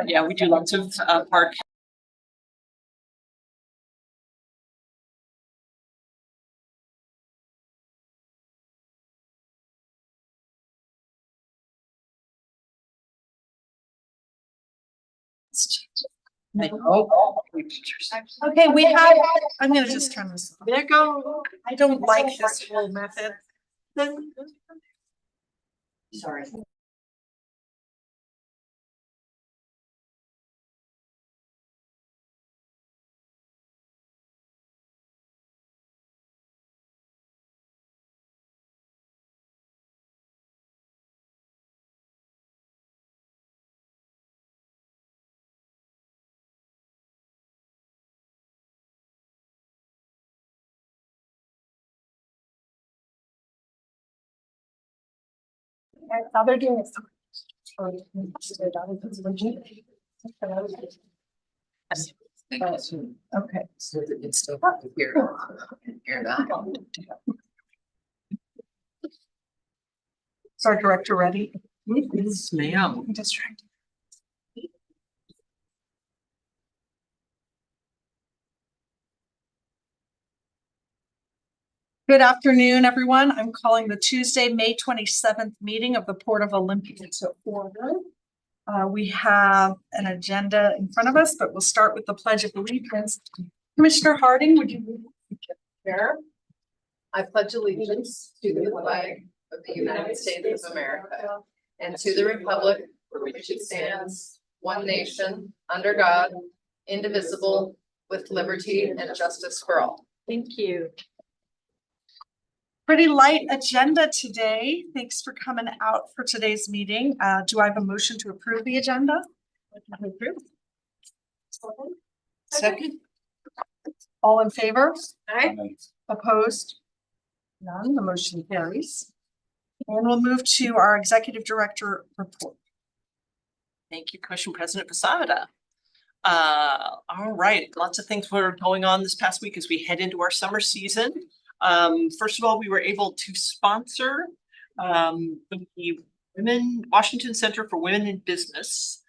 Yeah, we do lots of park. Okay, we have, I'm gonna just turn this off. There go. I don't like this whole method. Sorry. Now they're doing this. Okay. So that it's still here. Hear that. Is our director ready? Yes, ma'am. I'm just trying to. Good afternoon, everyone. I'm calling the Tuesday, May 27th meeting of the Port of Olympia to order. We have an agenda in front of us, but we'll start with the Pledge of Allegiance. Commissioner Harding, would you Chair, I pledge allegiance to the flag of the United States of America and to the republic for which it stands, one nation, under God, indivisible, with liberty and justice for all. Thank you. Pretty light agenda today. Thanks for coming out for today's meeting. Do I have a motion to approve the agenda? Second. All in favor? Aye. Opposed? None. The motion carries. And we'll move to our executive director report. Thank you, Commission President Pasavada. All right, lots of things were going on this past week as we head into our summer season. First of all, we were able to sponsor the Washington Center for Women in Business,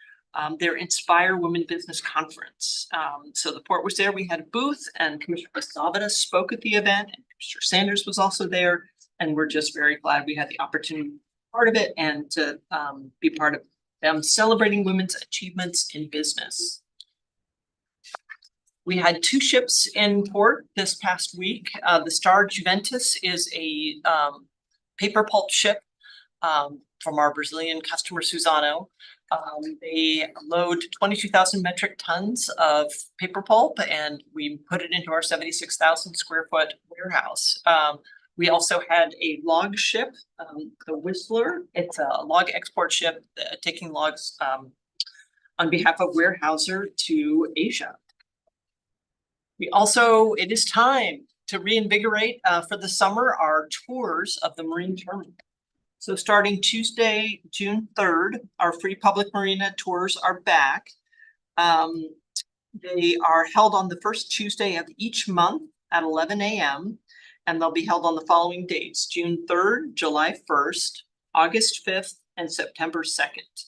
their Inspire Women Business Conference. So the port was there. We had a booth, and Commissioner Pasavada spoke at the event, and Commissioner Sanders was also there. And we're just very glad we had the opportunity to be part of it and to be part of them celebrating women's achievements in business. We had 2 ships in port this past week. The Star Juventus is a paper pulp ship from our Brazilian customer Suzano. They load 22,000 metric tons of paper pulp, and we put it into our 76,000 square foot warehouse. We also had a log ship, the Whistler. It's a log export ship taking logs on behalf of Weyerhaeuser to Asia. We also, it is time to reinvigorate for the summer our tours of the marine terminal. So starting Tuesday, June 3rd, our free public marina tours are back. They are held on the first Tuesday of each month at 11 a.m. and they'll be held on the following dates: June 3rd, July 1st, August 5th, and September 2nd.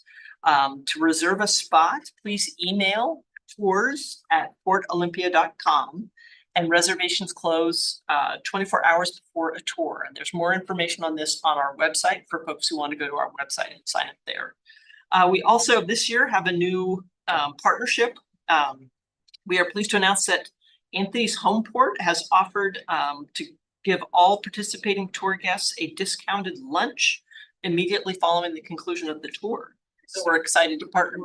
To reserve a spot, please email tours@portolympia.com, and reservations close 24 hours before a tour. And there's more information on this on our website for folks who want to go to our website and sign up there. We also this year have a new partnership. We are pleased to announce that Anthony's Home Port has offered to give all participating tour guests a discounted lunch immediately following the conclusion of the tour. So we're excited to partner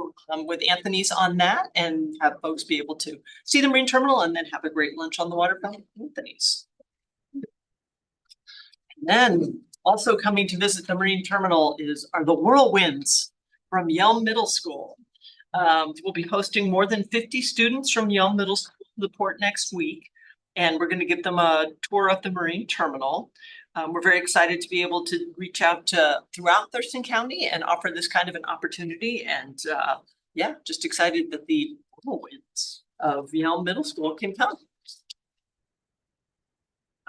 with Anthony's on that and have folks be able to see the marine terminal and then have a great lunch on the waterfront with Anthony's. And then also coming to visit the marine terminal are the Whirlwinds from Yelm Middle School. We'll be hosting more than 50 students from Yelm Middle School to the port next week, and we're going to give them a tour of the marine terminal. We're very excited to be able to reach out to throughout Thurston County and offer this kind of an opportunity. And yeah, just excited that the Whirlwinds of Yelm Middle School can come.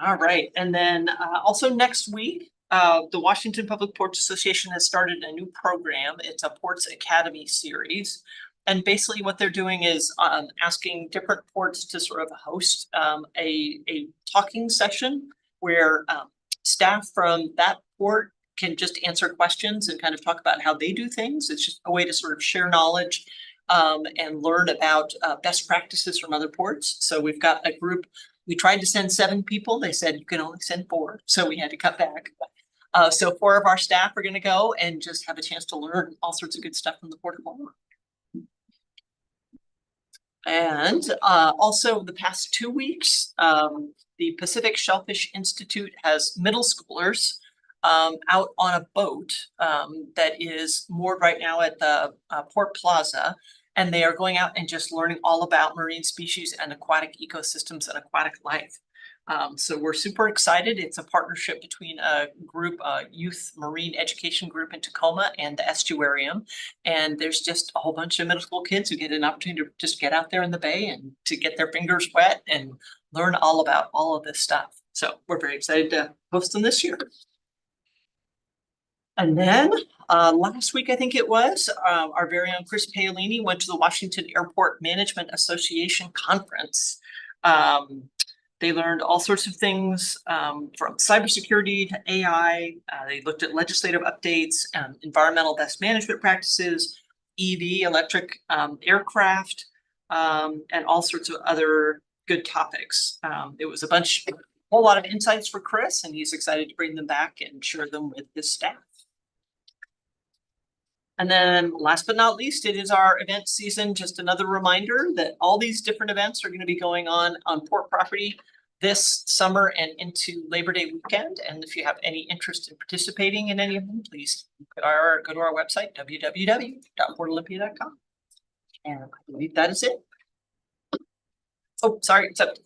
All right, and then also next week, the Washington Public Ports Association has started a new program. It's a Ports Academy series And basically what they're doing is asking different ports to sort of host a talking session where staff from that port can just answer questions and kind of talk about how they do things. It's just a way to sort of share knowledge and learn about best practices from other ports. So we've got a group, we tried to send 7 people. They said you can only send 4, so we had to cut back. So 4 of our staff are gonna go and just have a chance to learn all sorts of good stuff from the Port of Omaha. And also the past 2 weeks, the Pacific Shellfish Institute has middle schoolers out on a boat that is moored right now at the Port Plaza. And they are going out and just learning all about marine species and aquatic ecosystems and aquatic life. So we're super excited. It's a partnership between a group, a youth marine education group in Tacoma and the Estuarium. And there's just a whole bunch of middle school kids who get an opportunity to just get out there in the bay and to get their fingers wet and learn all about all of this stuff. So we're very excited to host them this year. And then last week, I think it was, our very own Chris Paolini went to the Washington Airport Management Association Conference. They learned all sorts of things from cybersecurity to AI. They looked at legislative updates, environmental best management practices, EV, electric aircraft, and all sorts of other good topics. It was a whole lot of insights for Chris, and he's excited to bring them back and share them with his staff. And then last but not least, it is our event season. Just another reminder that all these different events are going to be going on port property this summer and into Labor Day weekend. And if you have any interest in participating in any of them, please go to our website, www.portolympia.com. And I believe that is it. Oh, sorry, except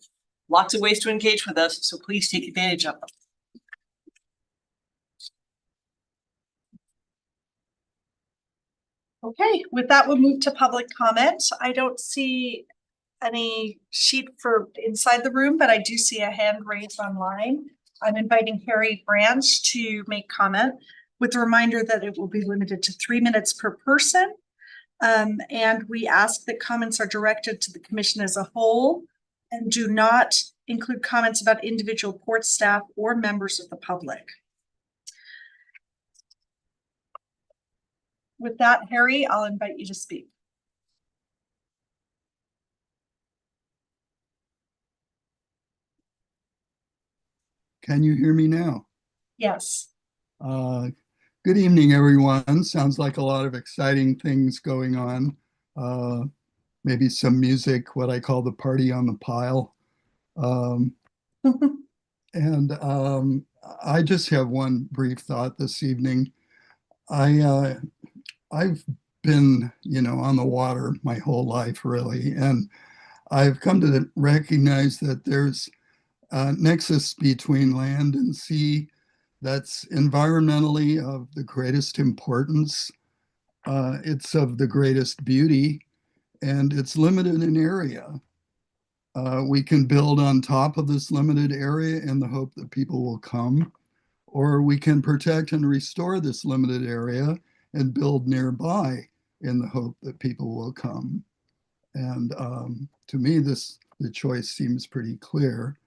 lots of ways to engage with us, so please take advantage of them. Okay, with that, we'll move to public comment. I don't see any sheet for inside the room, but I do see a hand raised online. I'm inviting Harry Branch to make comment with a reminder that it will be limited to 3 minutes per person. And we ask that comments are directed to the commission as a whole and do not include comments about individual port staff or members of the public. With that, Harry, I'll invite you to speak. Can you hear me now? Yes. Good evening, everyone. Sounds like a lot of exciting things going on. Maybe some music, what I call the party on the pile. And I just have one brief thought this evening. I've been, on the water my whole life, really, and I've come to recognize that there's a nexus between land and sea that's environmentally of the greatest importance. It's of the greatest beauty, and it's limited in area. We can build on top of this limited area in the hope that people will come, or we can protect and restore this limited area and build nearby in the hope that people will come. And to me, the choice seems pretty clear.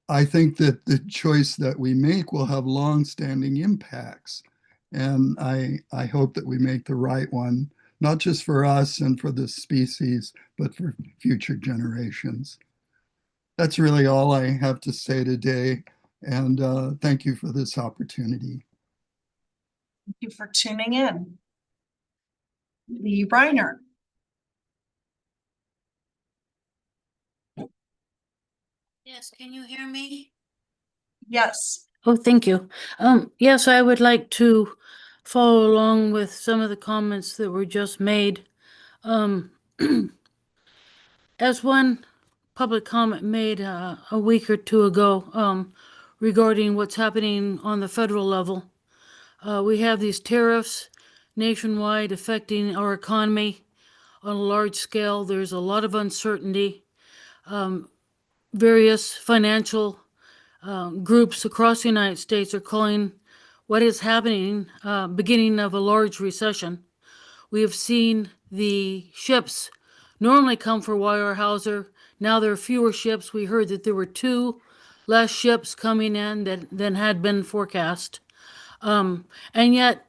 I think that the choice that we make will have long-standing impacts. And I hope that we make the right one, not just for us and for the species, but for future generations. That's really all I have to say today. And thank you for this opportunity. Thank you for tuning in. Lee Reiner. Yes, can you hear me? Yes. Oh, thank you. Yes, I would like to follow along with some of the comments that were just made. As one public comment made a week or two ago regarding what's happening on the federal level, we have these tariffs nationwide affecting our economy on a large scale. There's a lot of uncertainty. Various financial groups across the United States are calling what is happening beginning of a large recession. We have seen the ships normally come for Weyerhaeuser. Now there are fewer ships. We heard that there were 2 less ships coming in than had been forecast. And yet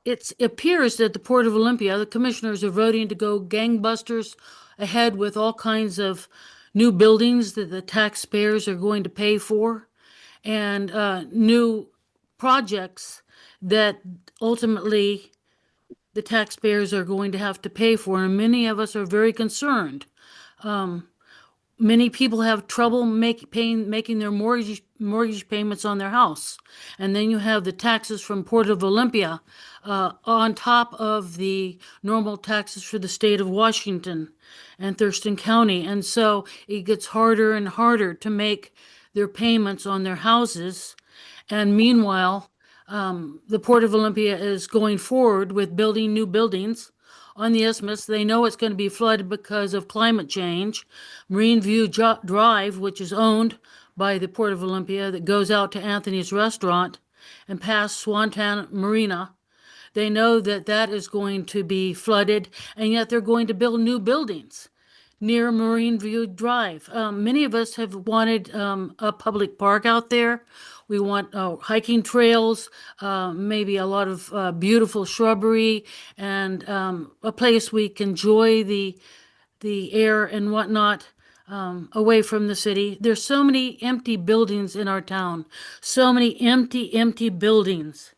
it appears that the Port of Olympia, the commissioners are voting to go gangbusters ahead with all kinds of new buildings that the taxpayers are going to pay for, and new projects that ultimately the taxpayers are going to have to pay for, and many of us are very concerned. Many people have trouble making their mortgage payments on their house, and then you have the taxes from Port of Olympia on top of the normal taxes for the state of Washington and Thurston County, and so it gets harder and harder to make their payments on their houses. And meanwhile, the Port of Olympia is going forward with building new buildings on the isthmus. They know it's going to be flooded because of climate change. Marine View Drive, which is owned by the Port of Olympia, that goes out to Anthony's Restaurant and past Swanton Marina, they know that that is going to be flooded, and yet they're going to build new buildings near Marine View Drive. Many of us have wanted a public park out there. We want hiking trails, maybe a lot of beautiful shrubbery, and a place we can enjoy the air and whatnot away from the city. There's so many empty buildings in our town, so many empty buildings.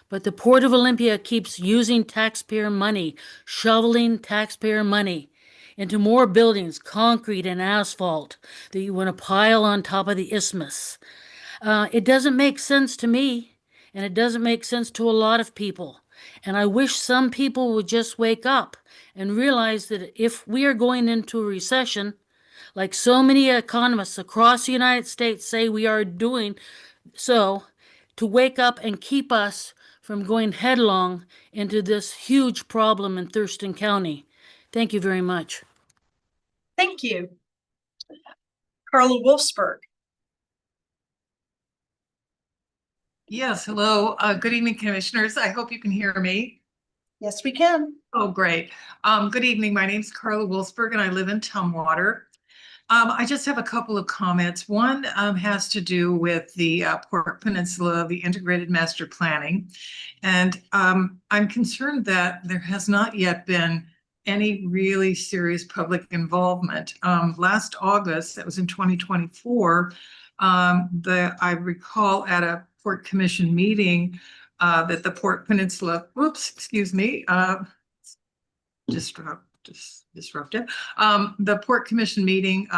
But the Port of Olympia keeps using taxpayer money, shoveling taxpayer money into more buildings, concrete and asphalt, that you want to pile on top of the isthmus. It doesn't make sense to me, and it doesn't make sense to a lot of people. And I wish some people would just wake up and realize that if we are going into a recession, like so many economists across the United States say we are doing, so to wake up and keep us from going headlong into this huge problem in Thurston County. Thank you very much. Thank you. Carla Wolfsburg. Yes, hello. Good evening, commissioners. I hope you can hear me. Yes, we can. Oh, great. Good evening. My name's Carla Wolfsburg and I live in Tumwater. I just have a couple of comments. One has to do with the Port Peninsula, the Integrated Master Planning. And I'm concerned that there has not yet been any really serious public involvement. Last August, that was in 2024, I recall at a Port Commission meeting that the Port Peninsula, disrupted. The Port Commission meeting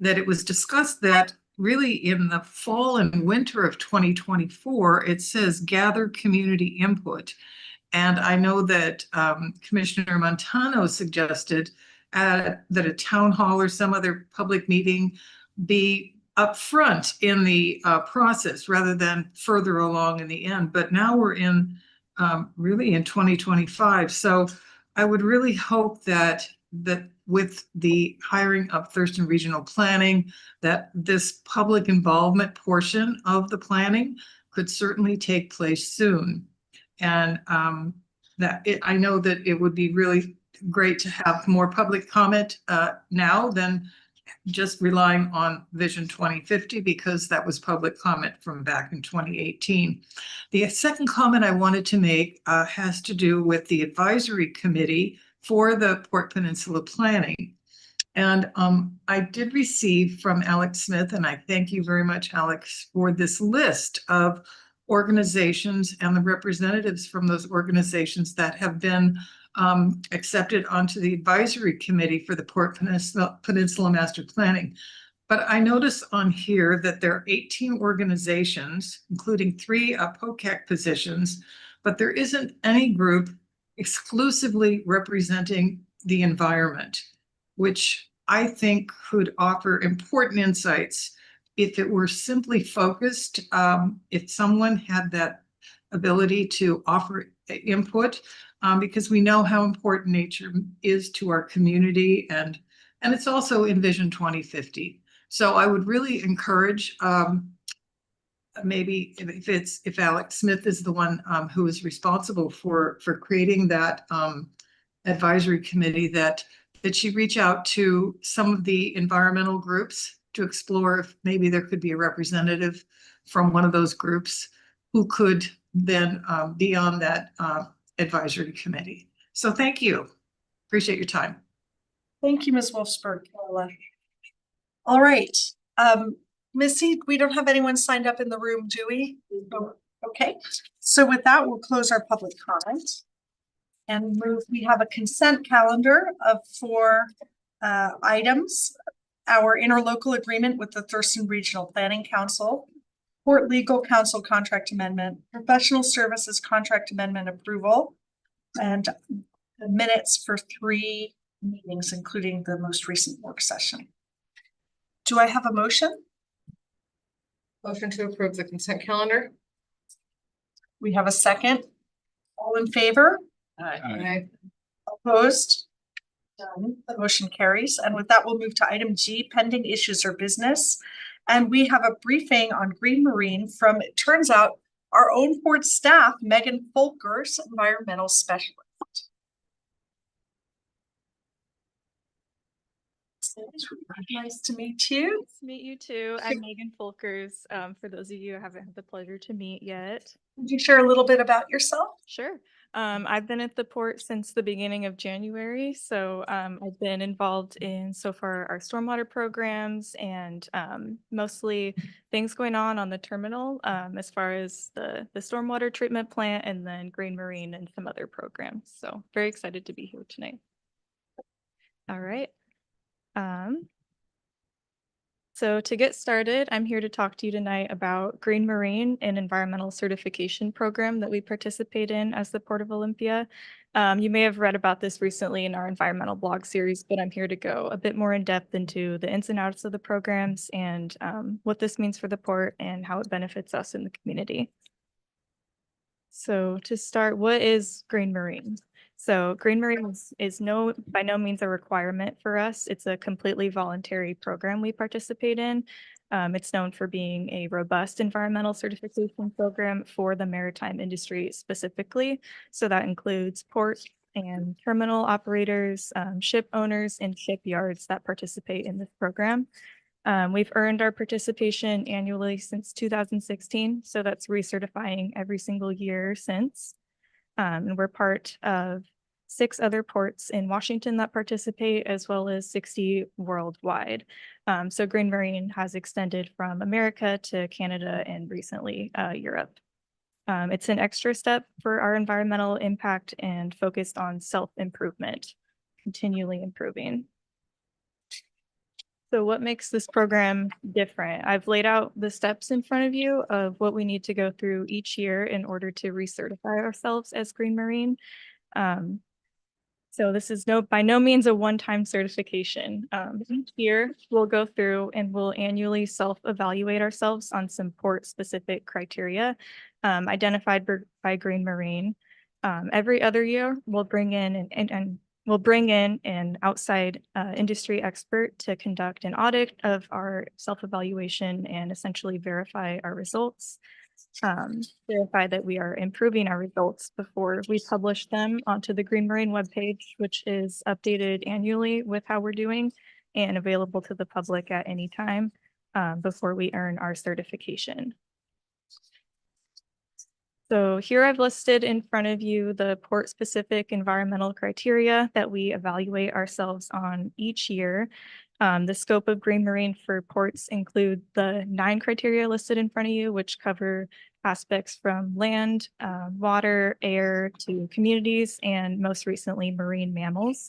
that it was discussed that really in the fall and winter of 2024, it says gather community input. And I know that Commissioner Montano suggested that a town hall or some other public meeting be upfront in the process rather than further along in the end. But now we're in really in 2025. So I would really hope that with the hiring of Thurston Regional Planning, that this public involvement portion of the planning could certainly take place soon. And I know that it would be really great to have more public comment now than just relying on Vision 2050, because that was public comment from back in 2018. The second comment I wanted to make has to do with the advisory committee for the Port Peninsula Planning. And I did receive from Alex Smith, and I thank you very much, Alex, for this list of organizations and the representatives from those organizations that have been accepted onto the advisory committee for the Port Peninsula Master Planning. But I notice on here that there are 18 organizations, including 3 POCAC positions, but there isn't any group exclusively representing the environment, which I think could offer important insights if it were simply focused, if someone had that ability to offer input, because we know how important nature is to our community, and it's also in Vision 2050. So I would really encourage maybe if Alex Smith is the one who is responsible for creating that advisory committee, that she reach out to some of the environmental groups to explore if maybe there could be a representative from one of those groups who could then be on that advisory committee. So thank you. Appreciate your time. Thank you, Ms. Wolfsburg. Carla. All right, Missy, we don't have anyone signed up in the room, do we? No. Okay, so with that, we'll close our public comment. And we have a consent calendar of 4 items. Our interlocal agreement with the Thurston Regional Planning Council, Port Legal Counsel contract amendment, professional services contract amendment approval, and the minutes for 3 meetings, including the most recent work session. Do I have a motion? Motion to approve the consent calendar. We have a second. All in favor? Aye. Opposed? Done. The motion carries. And with that, we'll move to item G, pending issues or business. And we have a briefing on Green Marine from, it turns out, our own port staff, Megan Folkers, environmental specialist. Nice to meet you. Nice to meet you too. I'm Megan Folkers. For those of you I haven't had the pleasure to meet yet. Could you share a little bit about yourself? Sure. I've been at the port since the beginning of January. So I've been involved in so far our stormwater programs and mostly things going on the terminal as far as the stormwater treatment plant and then Green Marine and some other programs. So very excited to be here tonight. All right. So to get started, I'm here to talk to you tonight about Green Marine, an environmental certification program that we participate in as the Port of Olympia. You may have read about this recently in our environmental blog series, but I'm here to go a bit more in depth into the ins and outs of the programs and what this means for the port and how it benefits us in the community. So to start, what is Green Marine? So Green Marine is by no means a requirement for us. It's a completely voluntary program we participate in. It's known for being a robust environmental certification program for the maritime industry specifically. So that includes ports and terminal operators, ship owners, and shipyards that participate in this program. We've earned our participation annually since 2016. So that's recertifying every single year since. And we're part of 6 other ports in Washington that participate, as well as 60 worldwide. So Green Marine has extended from America to Canada and recently Europe. It's an extra step for our environmental impact and focused on self-improvement, continually improving. So what makes this program different? I've laid out the steps in front of you of what we need to go through each year in order to recertify ourselves as Green Marine. So this is by no means a one-time certification. Each year we'll go through and we'll annually self-evaluate ourselves on some port-specific criteria identified by Green Marine. Every other year we'll bring in we'll bring in an outside industry expert to conduct an audit of our self-evaluation and essentially verify our results, verify that we are improving our results before we publish them onto the Green Marine webpage, which is updated annually with how we're doing and available to the public at any time before we earn our certification. So here I've listed in front of you the port-specific environmental criteria that we evaluate ourselves on each year. The scope of Green Marine for ports include the 9 criteria listed in front of you, which cover aspects from land, water, air to communities, and most recently marine mammals.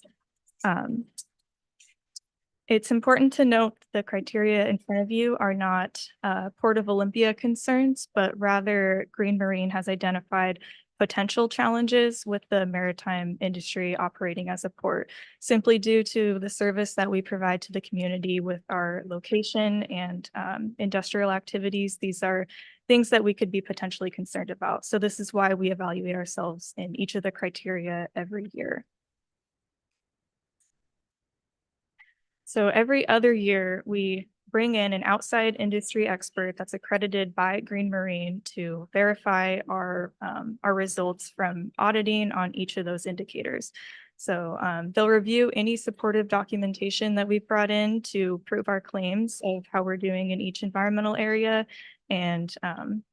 It's important to note the criteria in front of you are not Port of Olympia concerns, but rather Green Marine has identified potential challenges with the maritime industry operating as a port, simply due to the service that we provide to the community with our location and industrial activities. These are things that we could be potentially concerned about. So this is why we evaluate ourselves in each of the criteria every year. So every other year, we bring in an outside industry expert that's accredited by Green Marine to verify our results from auditing on each of those indicators. So they'll review any supportive documentation that we've brought in to prove our claims of how we're doing in each environmental area. And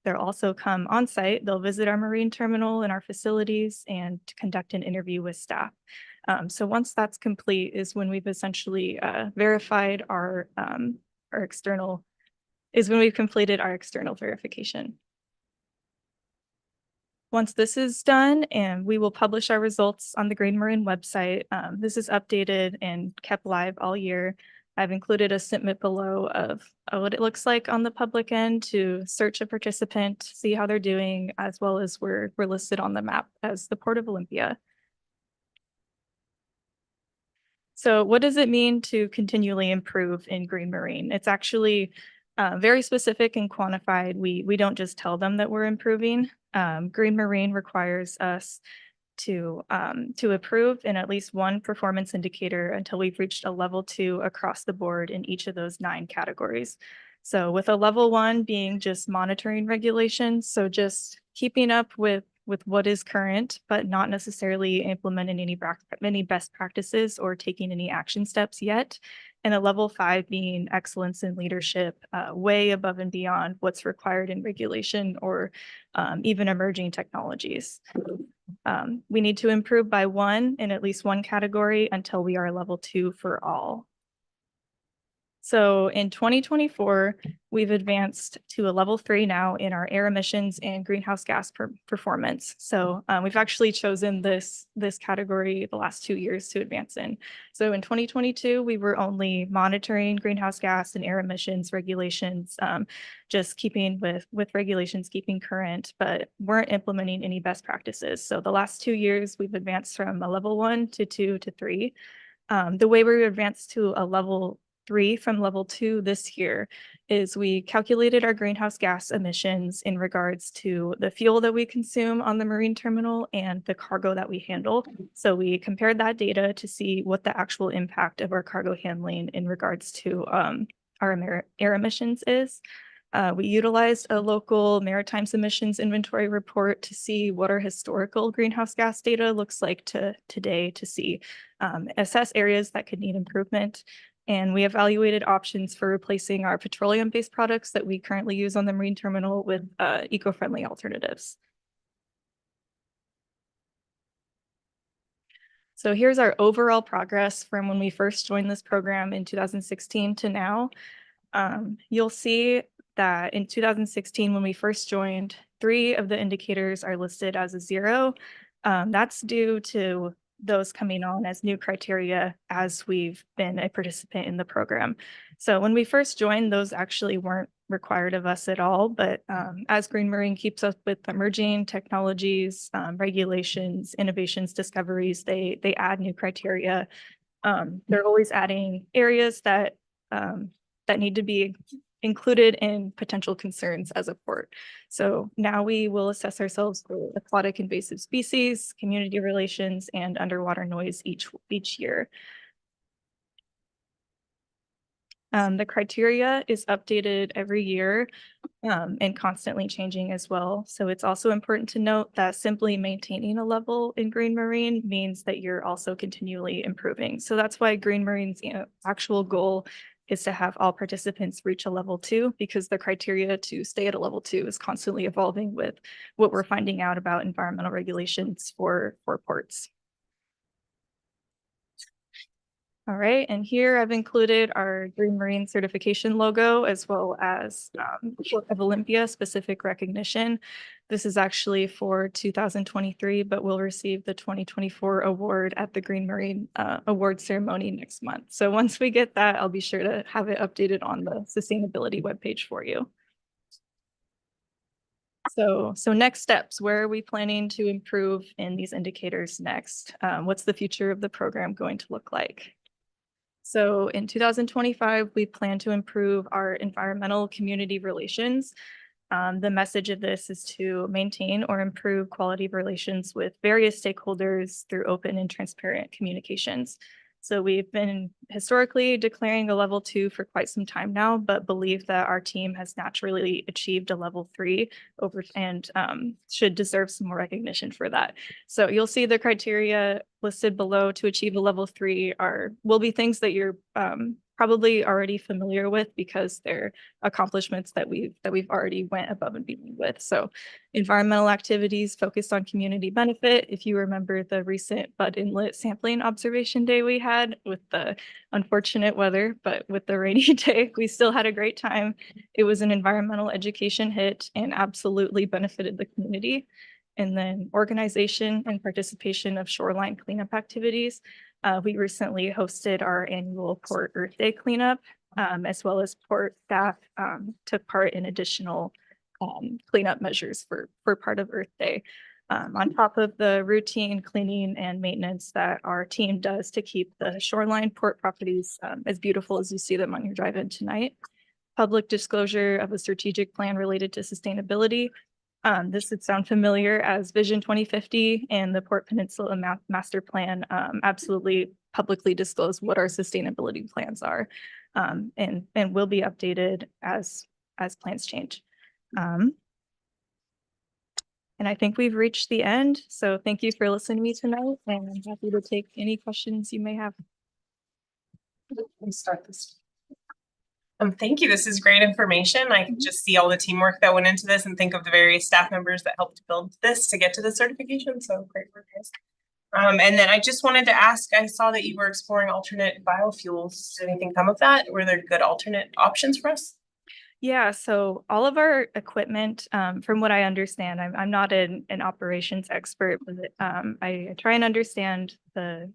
they'll also come on site. They'll visit our marine terminal and our facilities and conduct an interview with staff. So once that's complete is when we've essentially verified our external, is when we've completed our external verification. Once this is done, and we will publish our results on the Green Marine website. This is updated and kept live all year. I've included a snippet below of what it looks like on the public end to search a participant, see how they're doing, as well as we're listed on the map as the Port of Olympia. So what does it mean to continually improve in Green Marine? It's actually very specific and quantified. We don't just tell them that we're improving. Green Marine requires us to approve in at least one performance indicator until we've reached a level 2 across the board in each of those 9 categories. So with a level 1 being just monitoring regulations, so just keeping up with what is current, but not necessarily implementing any best practices or taking any action steps yet. And a level 5 being excellence in leadership, way above and beyond what's required in regulation or even emerging technologies. We need to improve by 1 in at least one category until we are level 2 for all. So in 2024, we've advanced to a level 3 now in our air emissions and greenhouse gas performance. So we've actually chosen this category the last 2 years to advance in. So in 2022, we were only monitoring greenhouse gas and air emissions regulations, just keeping with regulations, keeping current, but weren't implementing any best practices. So the last 2 years, we've advanced from a level 1 to 2 to 3. The way we advanced to a level 3 from level 2 this year is we calculated our greenhouse gas emissions in regards to the fuel that we consume on the marine terminal and the cargo that we handle. So we compared that data to see what the actual impact of our cargo handling in regards to our air emissions is. We utilized a local maritime emissions inventory report to see what our historical greenhouse gas data looks like today to see assess areas that could need improvement. And we evaluated options for replacing our petroleum-based products that we currently use on the marine terminal with eco-friendly alternatives. So here's our overall progress from when we first joined this program in 2016 to now. You'll see that in 2016, when we first joined, 3 of the indicators are listed as a 0. That's due to those coming on as new criteria as we've been a participant in the program. So when we first joined, those actually weren't required of us at all. But as Green Marine keeps up with emerging technologies, regulations, innovations, discoveries, they add new criteria. They're always adding areas that need to be included in potential concerns as a port. So now we will assess ourselves for aquatic invasive species, community relations, and underwater noise each year. The criteria is updated every year and constantly changing as well. So it's also important to note that simply maintaining a level in Green Marine means that you're also continually improving. So that's why Green Marine's actual goal is to have all participants reach a level 2, because the criteria to stay at a level 2 is constantly evolving with what we're finding out about environmental regulations for ports. All right, and here I've included our Green Marine certification logo as well as Port of Olympia specific recognition. This is actually for 2023, but we'll receive the 2024 award at the Green Marine award ceremony next month. So once we get that, I'll be sure to have it updated on the sustainability webpage for you. So next steps, where are we planning to improve in these indicators next? What's the future of the program going to look like? So in 2025, we plan to improve our environmental community relations. The message of this is to maintain or improve quality of relations with various stakeholders through open and transparent communications. So we've been historically declaring a level 2 for quite some time now, but believe that our team has naturally achieved a level 3 over and should deserve some more recognition for that. So you'll see the criteria listed below to achieve a level 3 will be things that you're probably already familiar with because they're accomplishments that we've already went above and beyond with. So environmental activities focused on community benefit. If you remember the recent Bud Inlet sampling observation day we had with the unfortunate weather, but with the rainy day, we still had a great time. It was an environmental education hit and absolutely benefited the community. And then organization and participation of shoreline cleanup activities. We recently hosted our annual Port Earth Day cleanup, as well as port staff took part in additional cleanup measures for part of Earth Day. On top of the routine cleaning and maintenance that our team does to keep the shoreline port properties as beautiful as you see them on your drive-in tonight. Public disclosure of a strategic plan related to sustainability. This would sound familiar as Vision 2050 and the Port Peninsula Master Plan absolutely publicly disclose what our sustainability plans are and will be updated as plans change. And I think we've reached the end. So thank you for listening to me tonight, and I'm happy to take any questions you may have. Let me start this. Thank you. This is great information. I can just see all the teamwork that went into this and think of the various staff members that helped build this to get to the certification. So great work, guys. And then I just wanted to ask, I saw that you were exploring alternate biofuels. Did anything come of that? Were there good alternate options for us? Yeah, so all of our equipment, from what I understand, I'm not an operations expert, but I try and understand the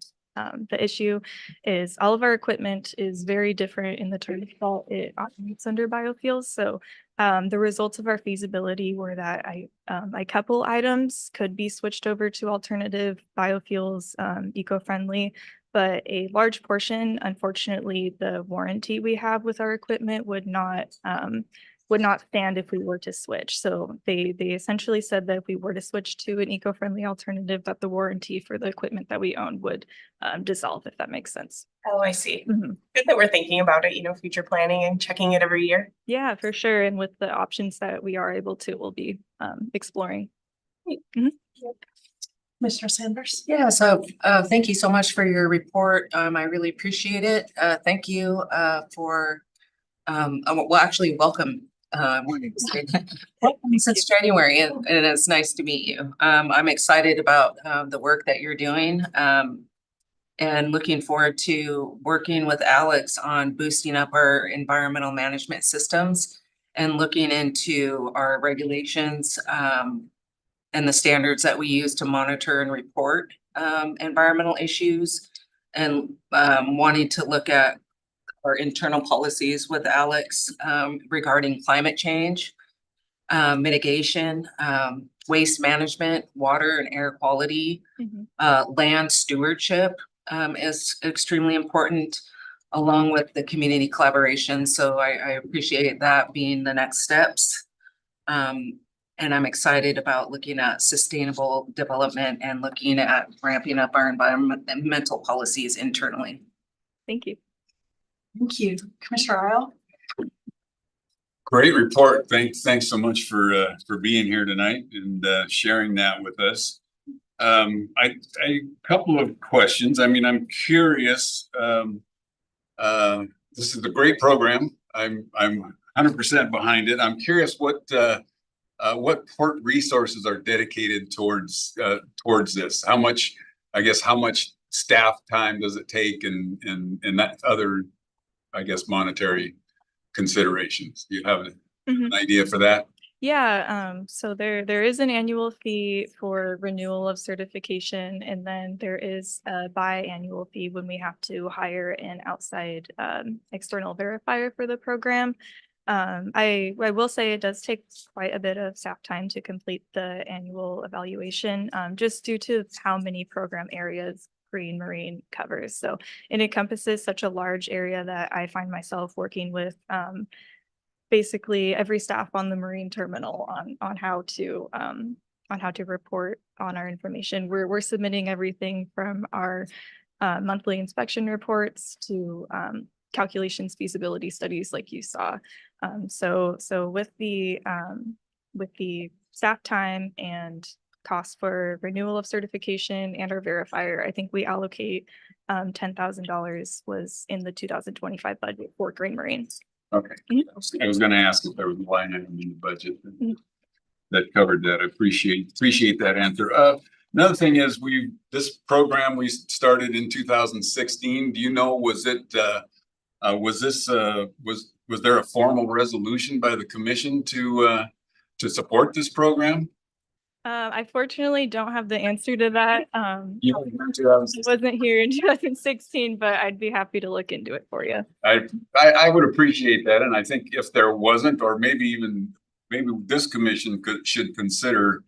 issue is all of our equipment is very different in the terms that it operates under biofuels. So the results of our feasibility were that a couple items could be switched over to alternative biofuels, eco-friendly, but a large portion, unfortunately, the warranty we have with our equipment would not stand if we were to switch. So they essentially said that if we were to switch to an eco-friendly alternative, that the warranty for the equipment that we own would dissolve, if that makes sense. Oh, I see. Mhm. Good that we're thinking about it, future planning and checking it every year. Yeah, for sure. And with the options that we are able to, we'll be exploring. Mr. Sanders? Yeah, so thank you so much for your report. I really appreciate it. Thank you for well, actually, welcome. Since January, and it's nice to meet you. I'm excited about the work that you're doing and looking forward to working with Alex on boosting up our environmental management systems and looking into our regulations and the standards that we use to monitor and report environmental issues, and wanting to look at our internal policies with Alex regarding climate change, mitigation, waste management, water and air quality, land stewardship is extremely important, along with the community collaboration. So I appreciate that being the next steps. And I'm excited about looking at sustainable development and looking at ramping up our environmental policies internally. Thank you. Thank you. Commissioner Isle? Great report. Thanks so much for being here tonight and sharing that with us. I couple of questions. I mean, I'm curious. This is a great program. I'm 100% behind it. I'm curious what port resources are dedicated towards this? How much staff time does it take and that other, monetary considerations? Do you have an idea for that? Yeah, so there is an annual fee for renewal of certification, and then there is a biannual fee when we have to hire an outside external verifier for the program. I will say it does take quite a bit of staff time to complete the annual evaluation, just due to how many program areas Green Marine covers. So it encompasses such a large area that I find myself working with basically every staff on the marine terminal on how to report on our information. We're submitting everything from our monthly inspection reports to calculations, feasibility studies like you saw. So with the staff time and cost for renewal of certification and our verifier, I think we allocate $10,000 was in the 2025 budget for Green Marine. Okay, I was gonna ask if there was a line item in the budget Mhm. that covered that. I appreciate that answer. Another thing is this program we started in 2016. Do you know, was there a formal resolution by the commission to support this program? I fortunately don't have the answer to that. You I wasn't here in 2016, but I'd be happy to look into it for you. I would appreciate that, and I think if there wasn't, or maybe this commission should consider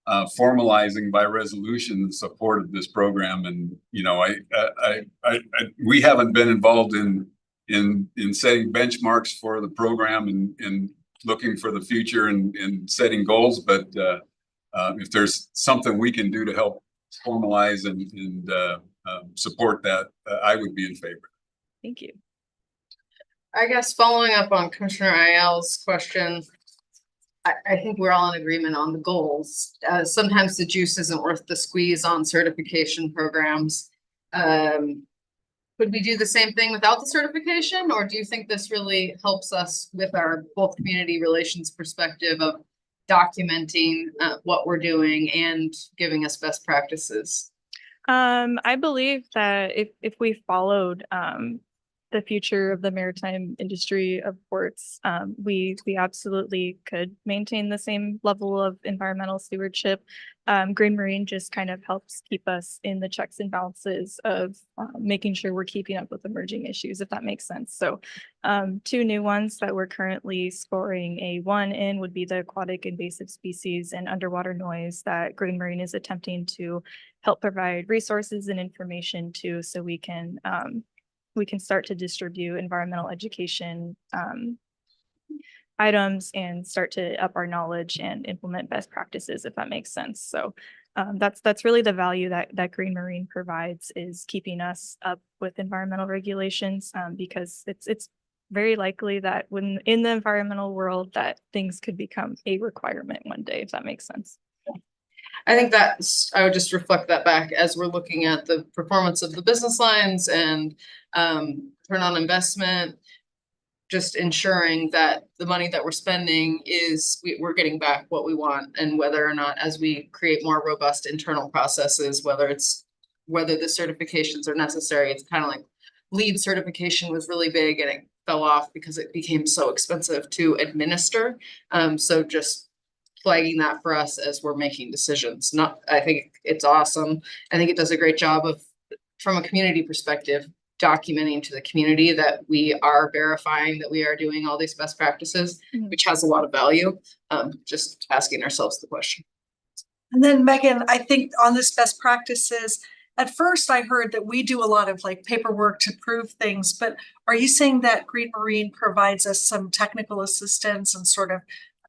formalizing by resolution the support of this program. And we haven't been involved in setting benchmarks for the program and looking for the future and setting goals, but if there's something we can do to help formalize and support that, I would be in favor. Thank you. I guess following up on Commissioner Aiello's question, I think we're all in agreement on the goals. Sometimes the juice isn't worth the squeeze on certification programs. Could we do the same thing without the certification, or do you think this really helps us with our both community relations perspective of documenting what we're doing and giving us best practices? I believe that if we followed the future of the maritime industry of ports, we absolutely could maintain the same level of environmental stewardship. Green Marine just kind of helps keep us in the checks and balances of making sure we're keeping up with emerging issues, if that makes sense. So 2 new ones that we're currently scoring a 1 in would be the aquatic invasive species and underwater noise that Green Marine is attempting to help provide resources and information to, so we can start to distribute environmental education items and start to up our knowledge and implement best practices, if that makes sense. So that's really the value that Green Marine provides, is keeping us up with environmental regulations, because it's very likely that when in the environmental world that things could become a requirement one day, if that makes sense. I think I would just reflect that back as we're looking at the performance of the business lines and return on investment, just ensuring that the money that we're spending we're getting back what we want, and whether or not, as we create more robust internal processes, whether the certifications are necessary. It's kind of like LEED certification was really big and it fell off because it became so expensive to administer. So just flagging that for us as we're making decisions. I think it's awesome. I think it does a great job of, from a community perspective, documenting to the community that we are verifying that we are doing all these best practices, which has a lot of value. Just asking ourselves the question. And then Megan, I think on this best practices, at first I heard that we do a lot of like paperwork to prove things, but are you saying that Green Marine provides us some technical assistance and sort of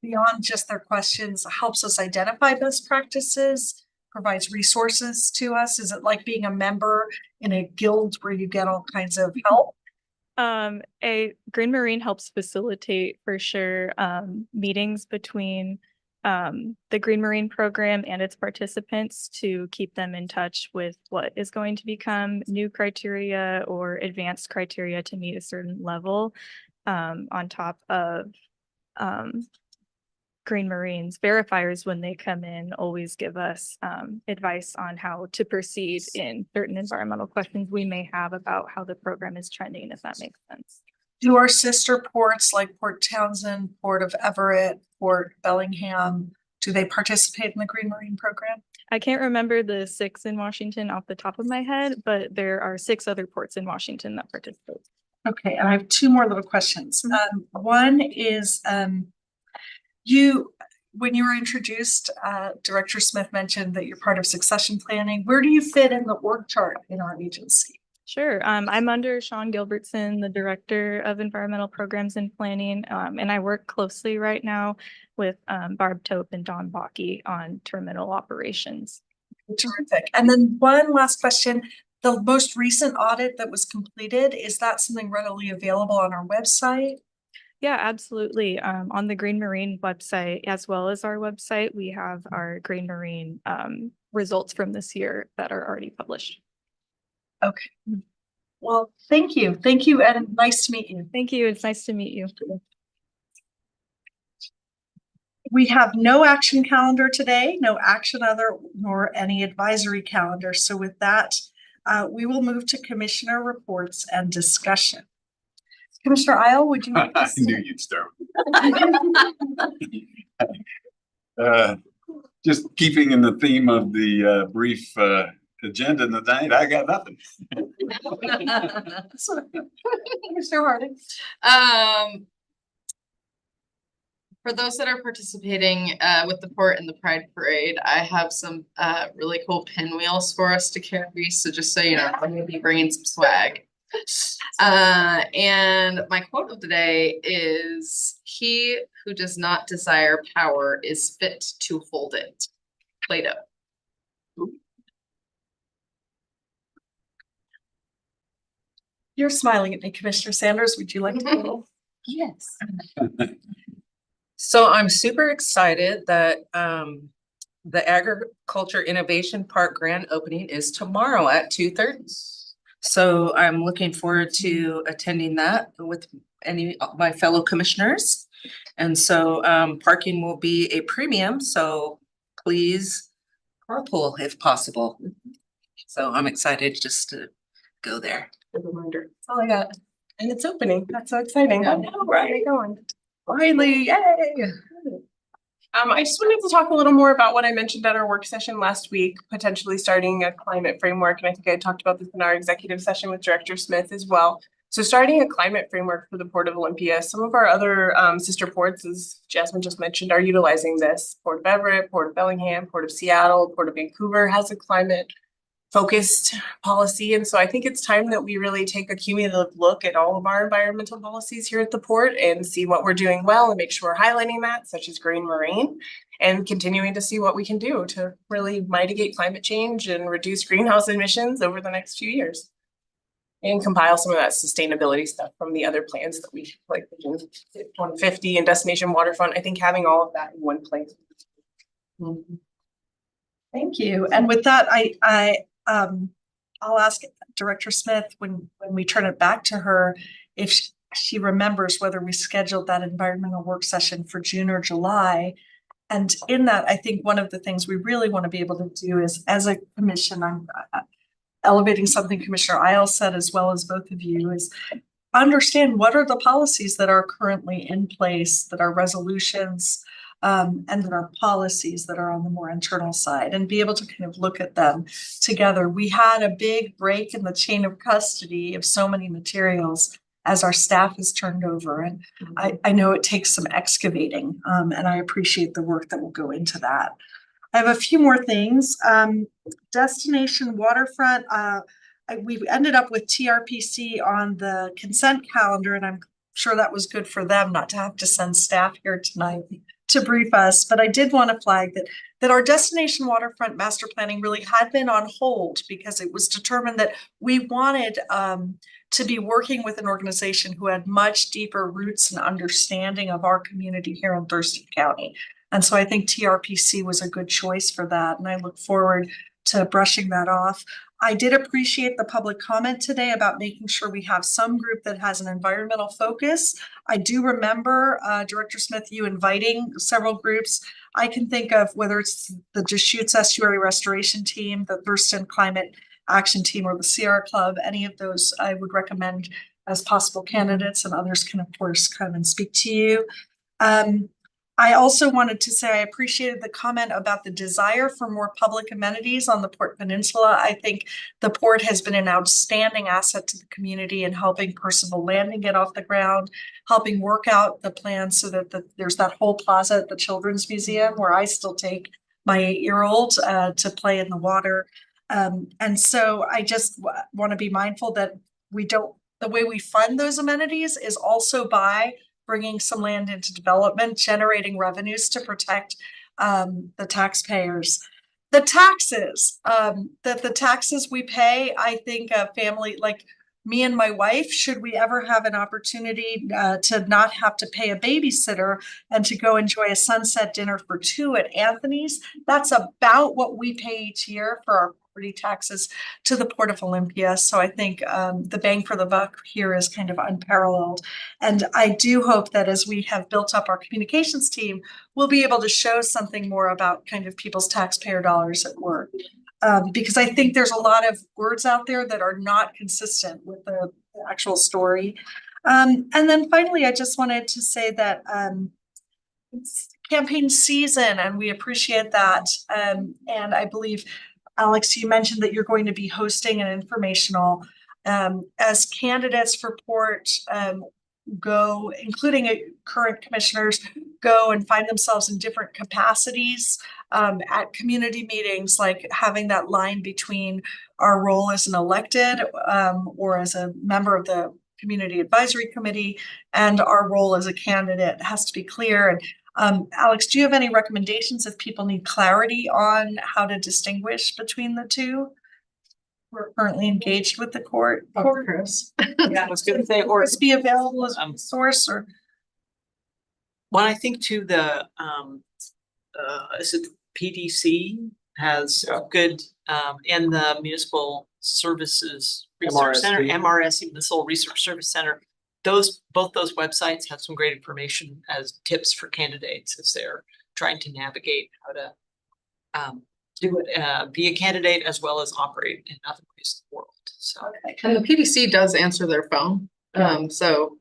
beyond just their questions, helps us identify best practices, provides resources to us? Is it like being a member in a guild where you get all kinds of help? A Green Marine helps facilitate, for sure, meetings between the Green Marine program and its participants to keep them in touch with what is going to become new criteria or advanced criteria to meet a certain level, on top of Green Marine's verifiers, when they come in, always give us advice on how to proceed in certain environmental questions we may have about how the program is trending, if that makes sense. Do our sister ports like Port Townsend, Port of Everett, Port Bellingham, do they participate in the Green Marine program? I can't remember the 6 in Washington off the top of my head, but there are 6 other ports in Washington that participate. Okay, and I have 2 more little questions. One is, when you were introduced, Director Smith mentioned that you're part of succession planning. Where do you fit in the org chart in our agency? Sure. I'm under Sean Gilbertson, the Director of Environmental Programs and Planning, and I work closely right now with Barb Tope and Don Bakke on terminal operations. Terrific. And then one last question. the most recent audit that was completed, is that something readily available on our website? Yeah, absolutely. On the Green Marine website, as well as our website, we have our Green Marine results from this year that are already published. Okay. Well, thank you. Thank you, and nice to meet you. Thank you. It's nice to meet you. We have no action calendar today, no action other, nor any advisory calendar. So with that, we will move to commissioner reports and discussion. Commissioner Isle, would you like to I say? knew you'd start. Just keeping in the theme of the brief agenda tonight, I got nothing. Commissioner Harding. For those that are participating with the port and the Pride Parade, I have some really cool pinwheels for us to carry. So just so you know, I'm gonna be bringing some swag. And my quote of the day is, "He who does not desire power is fit to hold it." Plato. You're smiling at me, Commissioner Sanders. Would you like to go? Yes. So I'm super excited that the Agriculture Innovation Park grand opening is tomorrow at 2:30. So I'm looking forward to attending that with any of my fellow commissioners. And so parking will be a premium, so please carpool if possible. So I'm excited just to go there. Good reminder. That's all I got. And it's opening. That's so exciting. Yeah. I know, right? Going. Finally, yay! I just wanted to talk a little more about what I mentioned at our work session last week, potentially starting a climate framework. And I think I talked about this in our executive session with Director Smith as well. So starting a climate framework for the Port of Olympia. Some of our other sister ports, as Jasmine just mentioned, are utilizing this. Port of Everett, Port of Bellingham, Port of Seattle, Port of Vancouver has a climate focused policy. And so I think it's time that we really take a cumulative look at all of our environmental policies here at the port and see what we're doing well and make sure we're highlighting that, such as Green Marine, and continuing to see what we can do to really mitigate climate change and reduce greenhouse emissions over the next few years. And compile some of that sustainability stuff from the other plans that we like, 150 and Destination Waterfront. I think having all of that in one place. Thank you. And with that, I'll ask Director Smith when we turn it back to her, if she remembers whether we scheduled that environmental work session for June or July. And in that, I think one of the things we really want to be able to do is, as a commission, I'm elevating something Commissioner Isle said, as well as both of you, is understand what are the policies that are currently in place, that are resolutions, and that are policies that are on the more internal side, and be able to kind of look at them together. We had a big break in the chain of custody of so many materials as our staff has turned over. And I know it takes some excavating, and I appreciate the work that will go into that. I have a few more things. Destination Waterfront, we ended up with TRPC on the consent calendar, and I'm sure that was good for them not to have to send staff here tonight to brief us. But I did want to flag that our Destination Waterfront master planning really had been on hold because it was determined that we wanted to be working with an organization who had much deeper roots and understanding of our community here in Thurston County. And so I think TRPC was a good choice for that. And I look forward to brushing that off. I did appreciate the public comment today about making sure we have some group that has an environmental focus. I do remember, Director Smith, you inviting several groups. I can think of whether it's the Deschutes Estuary Restoration Team, the Thurston Climate Action Team, or the Sierra Club. Any of those I would recommend as possible candidates, and others can of course come and speak to you. I also wanted to say I appreciated the comment about the desire for more public amenities on the Port Peninsula. I think the port has been an outstanding asset to the community in helping Percival Landing get off the ground, helping work out the plans so that there's that whole plaza at the Children's Museum where I still take my 8-year-old to play in the water. And so I just want to be mindful that the way we fund those amenities is also by bringing some land into development, generating revenues to protect the taxpayers. the taxes, that the taxes we pay, I think a family like me and my wife, should we ever have an opportunity to not have to pay a babysitter and to go enjoy a sunset dinner for two at Anthony's, that's about what we pay each year for our property taxes to the Port of Olympia. So I think the bang for the buck here is kind of unparalleled. And I do hope that as we have built up our communications team, we'll be able to show something more about kind of people's taxpayer dollars at work. Because I think there's a lot of words out there that are not consistent with the actual story. And then finally, I just wanted to say that it's campaign season and we appreciate that. And I believe, Alex, you mentioned that you're going to be hosting an informational as candidates for Port go, including current commissioners, go and find themselves in different capacities at community meetings, like having that line between our role as an elected or as a member of the community advisory committee and our role as a candidate has to be clear. And Alex, do you have any recommendations if people need clarity on how to distinguish between the two? We're currently engaged with the court. Chris. Yeah, I was gonna say, or Chris be available as a source or? Well, I think too, the is it PDC has a good and the Municipal Services Research Center, MRSC, Municipal Research Service Center. Both those websites have some great information as tips for candidates as they're trying to navigate how to do it, be a candidate as well as operate in other places in the world. So. And the PDC does answer their phone. So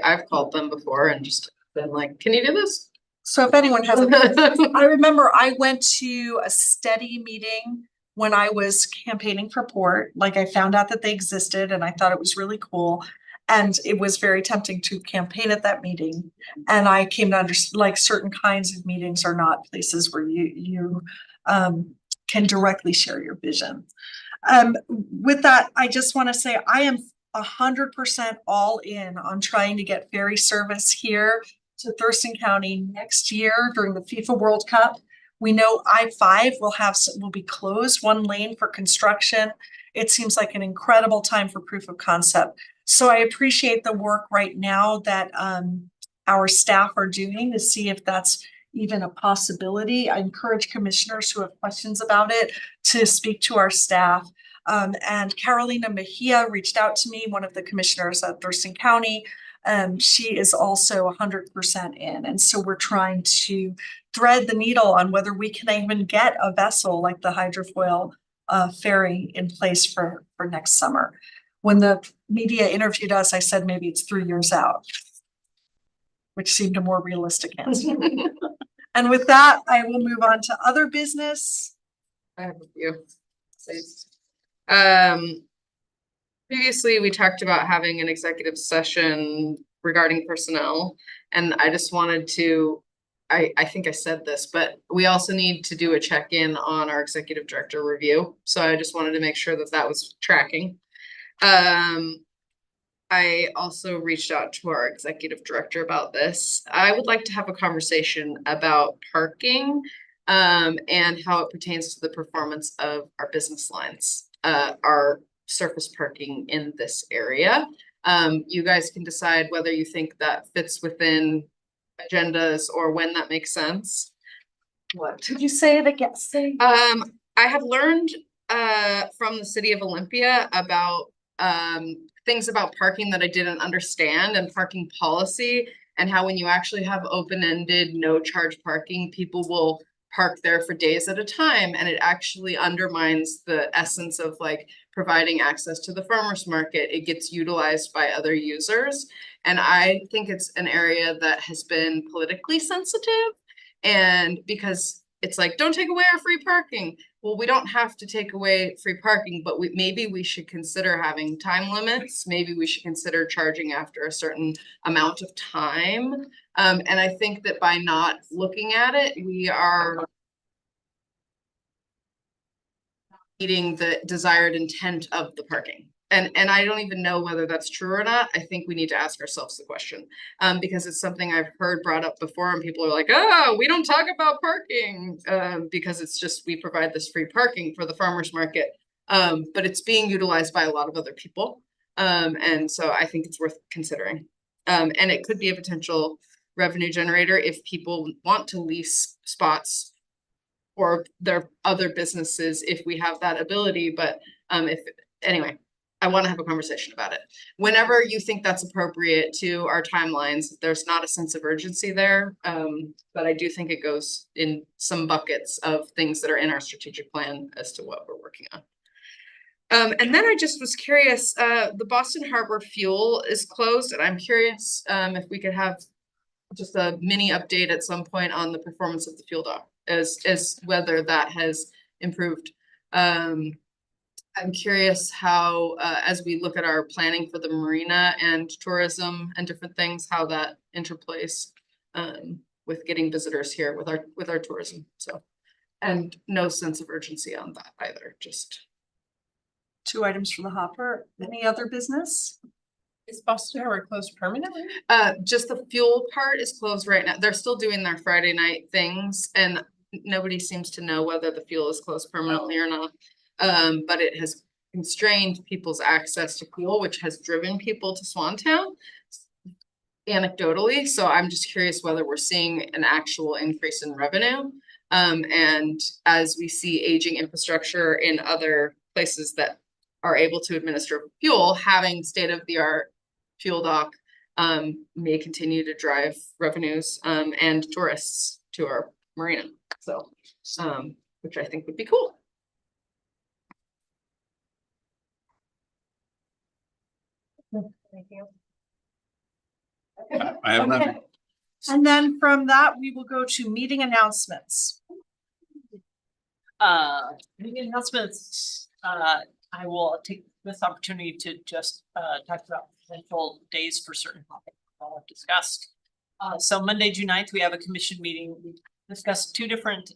I've called them before and just been like, can you do this? So if anyone has, I remember I went to a steady meeting when I was campaigning for Port. Like I found out that they existed and I thought it was really cool. And it was very tempting to campaign at that meeting. And I came to understand like certain kinds of meetings are not places where you can directly share your vision. With that, I just want to say I am 100% all in on trying to get ferry service here to Thurston County next year during the FIFA World Cup. We know I-5 will be closed, one lane for construction. It seems like an incredible time for proof of concept. So I appreciate the work right now that our staff are doing to see if that's even a possibility. I encourage commissioners who have questions about it to speak to our staff. And Carolina Mejia reached out to me, one of the commissioners at Thurston County. She is also 100% in. And so we're trying to thread the needle on whether we can even get a vessel like the hydrofoil ferry in place for next summer. When the media interviewed us, I said maybe it's 3 years out, which seemed a more realistic answer. And with that, I will move on to other business. I have a few. Previously, we talked about having an executive session regarding personnel, and I just wanted to, I think I said this, but we also need to do a check-in on our executive director review. So I just wanted to make sure that that was tracking. I also reached out to our executive director about this. I would like to have a conversation about parking and how it pertains to the performance of our business lines, our surface parking in this area. You guys can decide whether you think that fits within agendas or when that makes sense. What? Did you say it again? I have learned from the city of Olympia about things about parking that I didn't understand and parking policy, and how when you actually have open-ended no charge parking, people will park there for days at a time, and it actually undermines the essence of like providing access to the farmers market. It gets utilized by other users, and I think it's an area that has been politically sensitive, and because it's like, don't take away our free parking. Well, we don't have to take away free parking, but maybe we should consider having time limits. Maybe we should consider charging after a certain amount of time. And I think that by not looking at it, we are meeting the desired intent of the parking. and I don't even know whether that's true or not. I think we need to ask ourselves the question. Because it's something I've heard brought up before and people are like, oh, we don't talk about parking. Because it's just, we provide this free parking for the farmer's market. But it's being utilized by a lot of other people. And so I think it's worth considering. And it could be a potential revenue generator if people want to lease spots or their other businesses if we have that ability. But anyway, I want to have a conversation about it. Whenever you think that's appropriate to our timelines, there's not a sense of urgency there. But I do think it goes in some buckets of things that are in our strategic plan as to what we're working on. And then I just was curious, the Boston Harbor fuel is closed, and I'm curious if we could have just a mini update at some point on the performance of the fuel dock, as whether that has improved. I'm curious how, as we look at our planning for the marina and tourism and different things, how that interplays with getting visitors here with our tourism. So, and no sense of urgency on that either, just. 2 items from the hopper. Any other business? Is Boston Harbor closed permanently? Just the fuel part is closed right now. They're still doing their Friday night things and nobody seems to know whether the fuel is closed permanently or not. But it has constrained people's access to fuel, which has driven people to Swantown anecdotally. So I'm just curious whether we're seeing an actual increase in revenue. And as we see aging infrastructure in other places that are able to administer fuel, having state-of-the-art fuel dock may continue to drive revenues and tourists to our marina. So, which I think would be cool. I have nothing. Okay. And then from that, we will go to meeting announcements. Meeting announcements, I will take this opportunity to just talk about potential days for certain topics I've discussed. So Monday, June 9th, we have a commission meeting. We discussed 2 different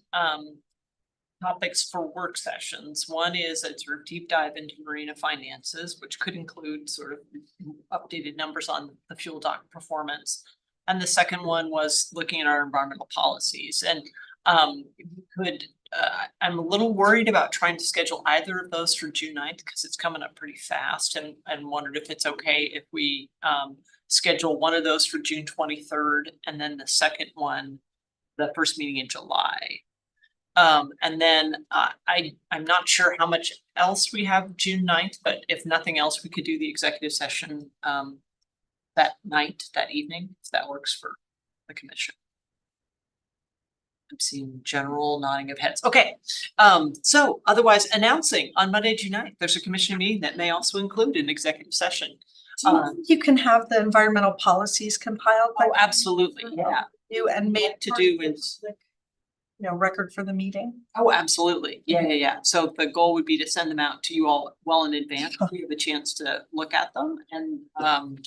topics for work sessions. One is a sort of deep dive into marina finances, which could include sort of updated numbers on the fuel dock performance. And the second one was looking at our environmental policies. And I'm a little worried about trying to schedule either of those for June 9th because it's coming up pretty fast, and wondered if it's okay if we schedule one of those for June 23rd and then the second one, the first meeting in July. And then I'm not sure how much else we have June 9th, but if nothing else, we could do the executive session that evening, if that works for the commission. I'm seeing general nodding of heads. Okay, so otherwise announcing on Monday, June 9th, there's a commission meeting that may also include an executive session. Do you think you can have the environmental policies compiled? Oh, absolutely, yeah. You and made To do is, record for the meeting. oh, absolutely, yeah. So the goal would be to send them out to you all well in advance. We have a chance to look at them and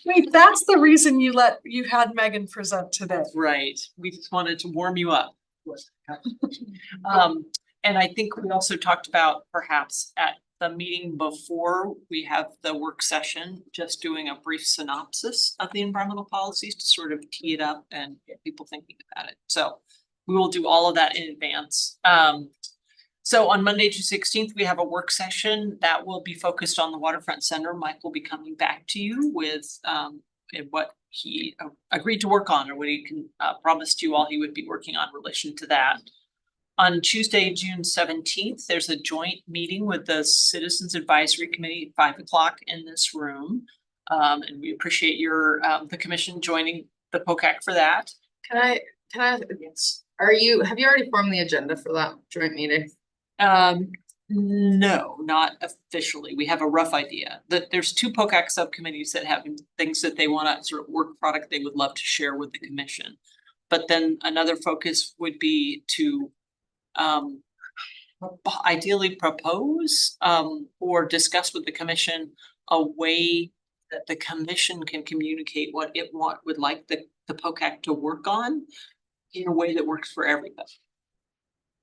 Wait, that's the reason you had Megan present today. right, we just wanted to warm you up. And I think we also talked about perhaps at the meeting before we have the work session, just doing a brief synopsis of the environmental policies to sort of tee it up and get people thinking about it. So we will do all of that in advance. So on Monday, June 16th, we have a work session that will be focused on the Waterfront Center. Mike will be coming back to you with what he agreed to work on, or what he can promised you all he would be working on in relation to that. On Tuesday, June 17th, there's a joint meeting with the Citizens Advisory Committee at 5 o'clock in this room. And we appreciate your the commission joining the POCAC for that. Can I, Yes. have you already formed the agenda for that joint meeting? No, not officially. We have a rough idea that there's 2 POCAC subcommittees that have things that they want to sort of work product they would love to share with the commission. But then another focus would be to ideally propose or discuss with the commission a way that the commission can communicate what it would like the POCAC to work on in a way that works for everybody.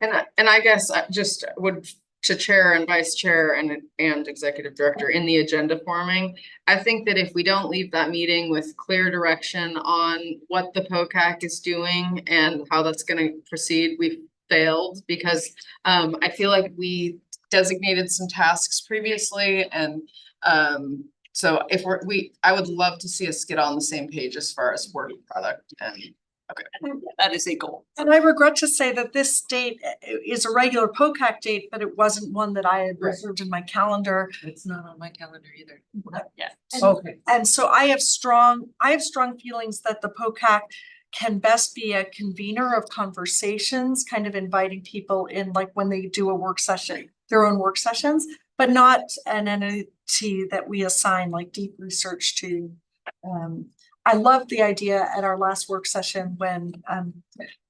And I guess I just would to chair and vice chair and executive director in the agenda forming. I think that if we don't leave that meeting with clear direction on what the POCAC is doing and how that's gonna proceed, we've failed, because I feel like we designated some tasks previously, and so if I would love to see us get on the same page as far as work product and That is a goal. And I regret to say that this date is a regular POCAC date, but it wasn't one that I had reserved in my calendar. It's not on my calendar either. Yeah. Okay. And so I have strong feelings that the POCAC can best be a convener of conversations, kind of inviting people in, like when they do a work session, their own work sessions, but not an entity that we assign like deep research to. I loved the idea at our last work session when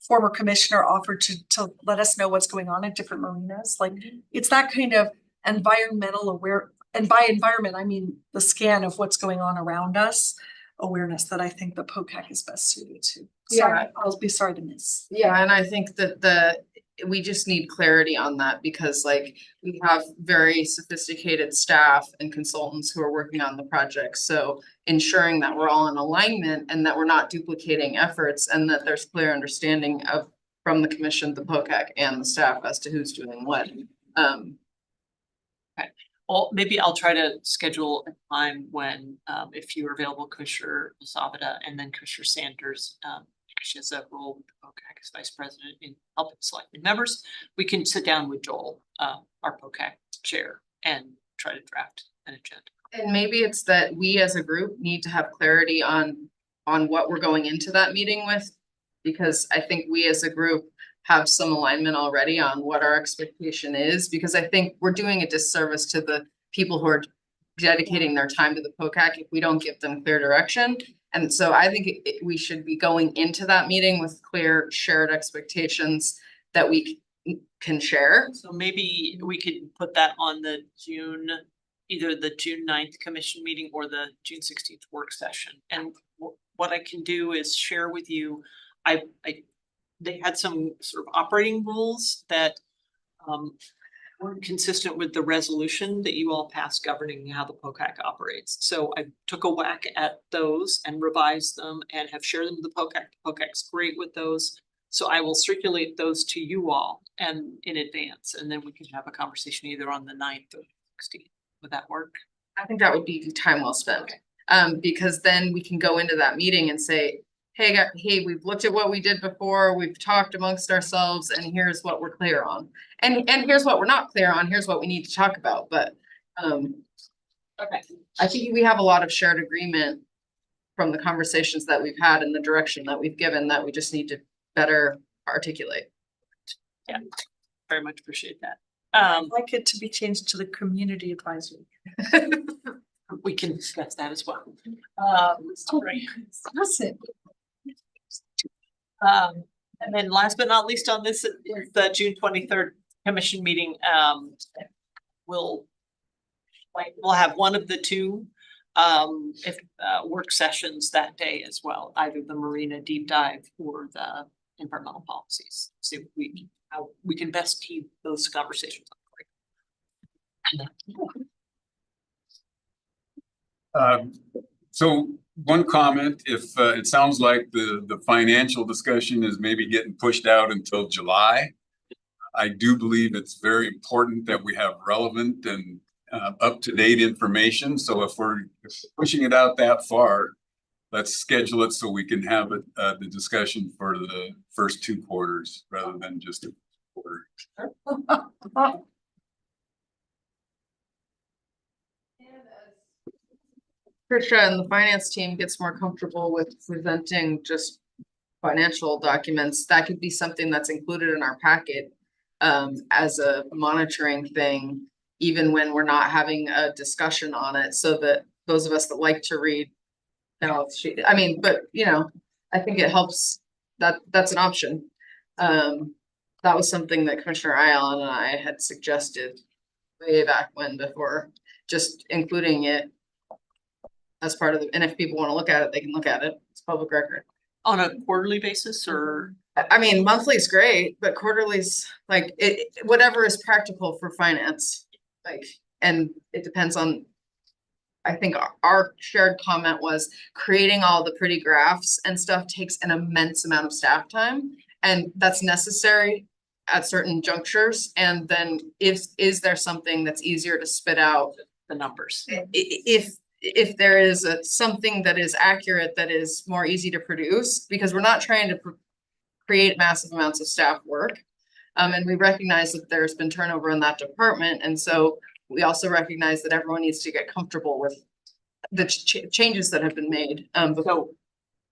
former commissioner offered to let us know what's going on at different marinas. Like, it's that kind of environmental aware, and by environment, I mean the scan of what's going on around us, awareness that I think the POCAC is best suited to. Sorry, I'll be sorry to miss. Yeah, and I think that we just need clarity on that, because like we have very sophisticated staff and consultants who are working on the project. So ensuring that we're all in alignment and that we're not duplicating efforts, and that there's clear understanding of from the commission, the POCAC and the staff as to who's doing what. Well, maybe I'll try to schedule a time when, if you're available, Commissioner Zavada, and then Commissioner Sanders, she has a role with the POCAC as vice president in helping select the members. We can sit down with Joel, our POCAC chair, and try to draft an agenda. And maybe it's that we as a group need to have clarity on what we're going into that meeting with. Because I think we as a group have some alignment already on what our expectation is, because I think we're doing a disservice to the people who are dedicating their time to the POCAC if we don't give them clear direction. And so I think we should be going into that meeting with clear shared expectations that we can share. So maybe we could put that on the either the June 9th commission meeting or the June 16th work session. And what I can do is share with you, they had some sort of operating rules that weren't consistent with the resolution that you all passed governing how the POCAC operates. So I took a whack at those and revised them and have shared them with the POCAC. The POCAC's great with those. So I will circulate those to you all and in advance, and then we can have a conversation either on the 9th or 16th. Would that work? I think that would be time well spent. Because then we can go into that meeting and say, hey, we've looked at what we did before, we've talked amongst ourselves, and here's what we're clear on. And here's what we're not clear on, here's what we need to talk about, but Okay. I think we have a lot of shared agreement from the conversations that we've had and the direction that we've given that we just need to better articulate. Yeah, very much appreciate that. I'd like it to be changed to the community advisory. We can discuss that as well. Right. That's it. And then last but not least on this, is the June 23rd commission meeting. We'll have one of the two work sessions that day as well, either the marina deep dive or the environmental policies. See if how we can best keep those conversations up. So one comment, if it sounds like the financial discussion is maybe getting pushed out until July. I do believe it's very important that we have relevant and up-to-date information. So if we're pushing it out that far, let's schedule it so we can have it, the discussion for the first 2 quarters rather than just a quarter. Trisha and the finance team gets more comfortable with presenting just financial documents, that could be something that's included in our packet as a monitoring thing, even when we're not having a discussion on it, so that those of us that like to read balance sheet, I mean, but you know, I think it helps. That's an option. That was something that Commissioner Allen and I had suggested way back when, before, just including it as part of the, and if people want to look at it, they can look at it. It's public record. On a quarterly basis or? I mean, monthly's great, but quarterly's like, whatever is practical for finance. Like, and it depends on. I think our shared comment was creating all the pretty graphs and stuff takes an immense amount of staff time. And that's necessary at certain junctures. And then is there something that's easier to spit out? The numbers. If there is something that is accurate, that is more easy to produce, because we're not trying to create massive amounts of staff work. And we recognize that there's been turnover in that department. And so we also recognize that everyone needs to get comfortable with the changes that have been made. So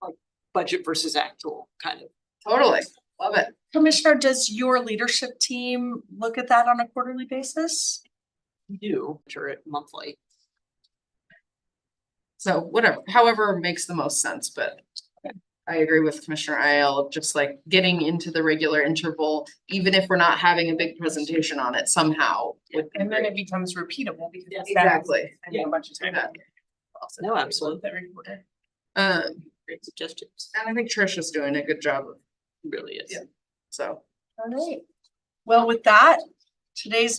like budget versus actual kind of. Totally, love it. Commissioner, does your leadership team look at that on a quarterly basis? Do, sure, it monthly. So whatever, however makes the most sense, but I agree with Commissioner Aiel of just like getting into the regular interval, even if we're not having a big presentation on it somehow. would be And then great. it becomes repeatable because. Yes. the staff is Exactly. spending a bunch of time. Yeah. No, absolutely. Every quarter. Great suggestions. And I think Trisha's doing a good job, Really is. so. All right. Well, with that, today's